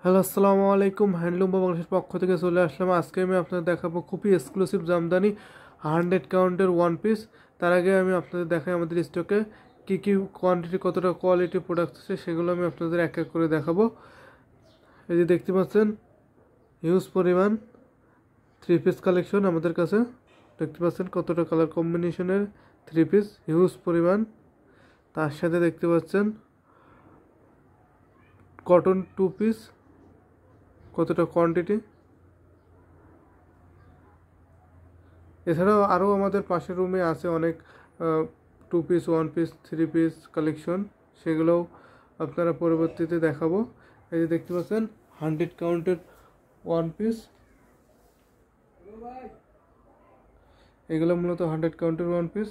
Hello আসসালামু আলাইকুম। Handloom of বাংলাদেশের পক্ষ থেকে চলে আসলাম। আজকে আমি আপনাদের দেখাবো খুবই এক্সক্লুসিভ জামদানি 100 কাউন্টের ওয়ান পিস। তার আগে আমি আপনাদের দেখাই আমাদের স্টকে কী কী কোয়ান্টিটি, কতটা কোয়ালিটি প্রোডাক্ট আছে সেগুলো আমি আপনাদের এক এক করে দেখাবো। এই যে দেখতে পাচ্ছেন হিউজ পরিমাণ থ্রি পিস কালেকশন আমাদের কাছে। দেখতে পাচ্ছেন কতটা কালার কম্বিনেশনের থ্রি পিস, হিউজ পরিমাণ। তার সাথে দেখতে পাচ্ছেন কটন টু পিস, কতটা কোয়ান্টিটি। এছাড়াও আরও আমাদের পাশের রুমে আছে অনেক two piece, one piece, three piece collection, সেগুলোও আপনারা পরবর্তীতে দেখাবো। এই যে দেখতে পাচ্ছেন 100 কাউন্টের ওয়ান পিস, এগুলো মূলত 100 কাউন্টের ওয়ান পিস।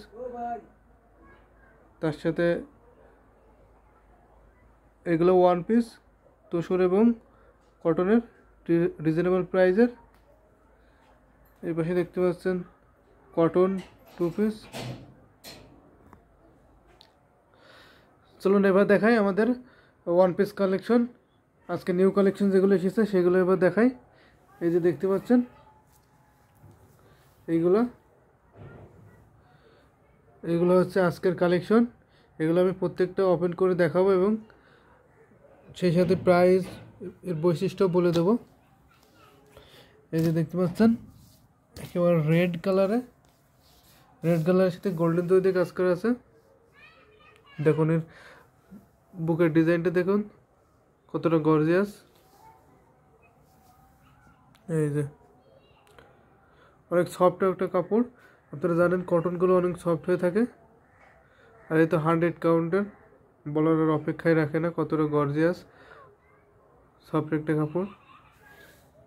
তার সাথে এগুলো ওয়ান পিস তোসর এবং কটনের রিজনেবল প্রাইজের। এই পাশে দেখতে পাচ্ছেন কটন টু পিস। চলুন এবার দেখাই আমাদের ওয়ান পিস কালেকশন। আজকে নিউ কালেকশন যেগুলো এসেছে সেগুলো এবার দেখাই। এই যে দেখতে পাচ্ছেন এইগুলো হচ্ছে আজকের কালেকশন। এগুলো আমি প্রত্যেকটা ওপেন করে দেখাবো এবং সেই সাথে প্রাইস এর বৈশিষ্ট্য বলে দেব। এই যে দেখতে পাচ্ছেন একেবারে রেড কালারের সাথে গোল্ডেন দড়ি দিয়ে কাজ করা আছে। দেখুন এর বুকের ডিজাইনটা দেখুন কতটা গর্জিয়াস। এই যে অনেক সফট একটা কাপড়, আপনারা জানেন কটনগুলো অনেক সফট হয়ে থাকে। আর এই তো 100 কাউন্টের, বলার আর অপেক্ষায় রাখে না, কতটা গর্জিয়াস সফট একটা কাপড়।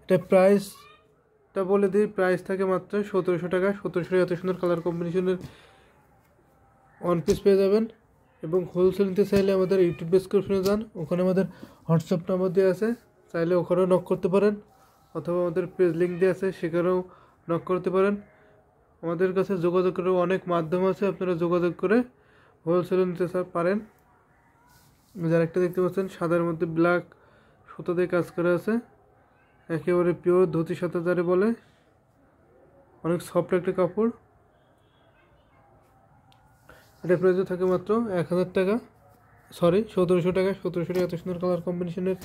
এটা প্রাইসটা বলে দিই, প্রাইস থাকে মাত্র 1700 টাকা। 1700 এত সুন্দর কালার কম্বিনেশনের ওয়ান পিস পেয়ে যাবেন। এবং হোলসেল নিতে চাইলে আমাদের ইউটিউব ডেসক্রিপশনে যান, ওখানে আমাদের হোয়াটসঅ্যাপ নাম্বার দেওয়া আছে, চাইলে ওখানেও নক করতে পারেন, অথবা আমাদের পেজ লিঙ্ক দেওয়া আছে সেখানেও নক করতে পারেন। আমাদের কাছে যোগাযোগ করার অনেক মাধ্যম আছে, আপনারা যোগাযোগ করে হোলসেলে নিতে পারেন। যার একটা দেখতে পাচ্ছেন সাদার মধ্যে ব্ল্যাক সুতো দিয়ে কাজ করা আছে, একেবারে পিওর ধুতি সাদা যারে বলে, অনেক সফট একটা কাপড়। এটা প্রাইসে থাকে মাত্র 1000 টাকা, সরি 1700 টাকা। 1700 টাকা এত সুন্দর কালার কম্বিনেশনের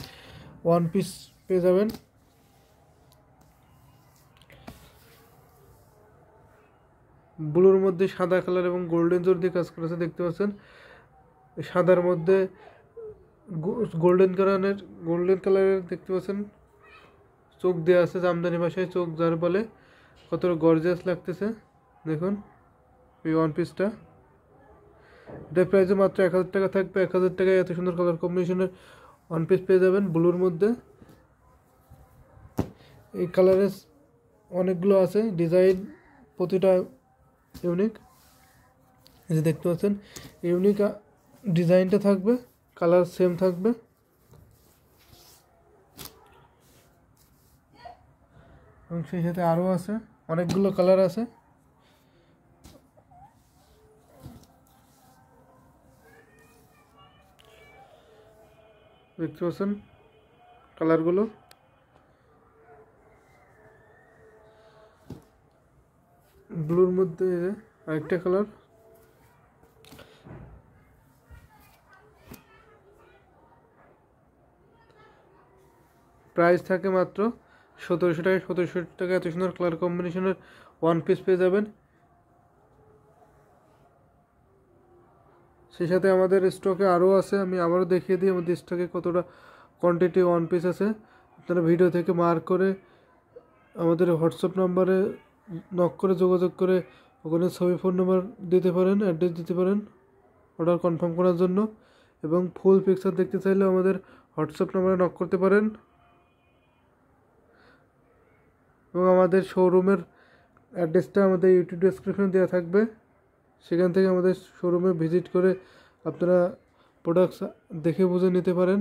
ওয়ান পিস পেয়ে যাবেন। ব্লুর মধ্যে সাদা কালার এবং গোল্ডেন জোর দিয়ে কাজ করেছে, দেখতে পাচ্ছেন। সাদার মধ্যে গোল্ডেন কালারের দেখতে পাচ্ছেন চোখ দেওয়া আছে, জামদানি ভাষায় চোখ যার বলে, কতটা গর্জিয়াস লাগতেছে দেখুন এই ওয়ান পিসটা। এটার প্রাইসে মাত্র 1000 টাকা থাকবে। 1000 টাকায় এত সুন্দর কালার কম্বিনেশনের ওয়ান পিস পেয়ে যাবেন ব্লুর মধ্যে। এই কালারের অনেকগুলো আছে, ডিজাইন প্রতিটা ইউনিক। এই যে দেখতে পাচ্ছেন ইউনিক ডিজাইনটা থাকবে, কালার সেম থাকবে। এবং সেই সাথে আরও আছে অনেকগুলো কালার আছে। দেখতে পাচ্ছেন কালারগুলো। ব্লুর মধ্যে আরেকটা কালার। প্রাইস থাকে মাত্র 1700 টাকা। 1700 টাকা এত সুন্দর কালার কম্বিনেশনের ওয়ান পিস পেয়ে যাবেন। সেই সাথে আমাদের স্টকে আরও আছে, আমি আবারও দেখিয়ে দিই আমাদের স্টকে কতটা কোয়ান্টিটি ওয়ান পিস আছে। আপনারা ভিডিও থেকে মার্ক করে আমাদের হোয়াটসঅ্যাপ নাম্বারে নক করে যোগাযোগ করে ওখানে ছবি, ফোন নাম্বার দিতে পারেন, অ্যাড্রেস দিতে পারেন অর্ডার কনফার্ম করার জন্য। এবং ফুল পিকচার দেখতে চাইলেও আমাদের হোয়াটসঅ্যাপ নাম্বারে নক করতে পারেন। এবং আমাদের শোরুমের অ্যাড্রেসটা আমাদের ইউটিউব ডেসক্রিপশনে দেওয়া থাকবে, সেখান থেকে আমাদের শোরুমে ভিজিট করে আপনারা প্রোডাক্টস দেখে বুঝে নিতে পারেন।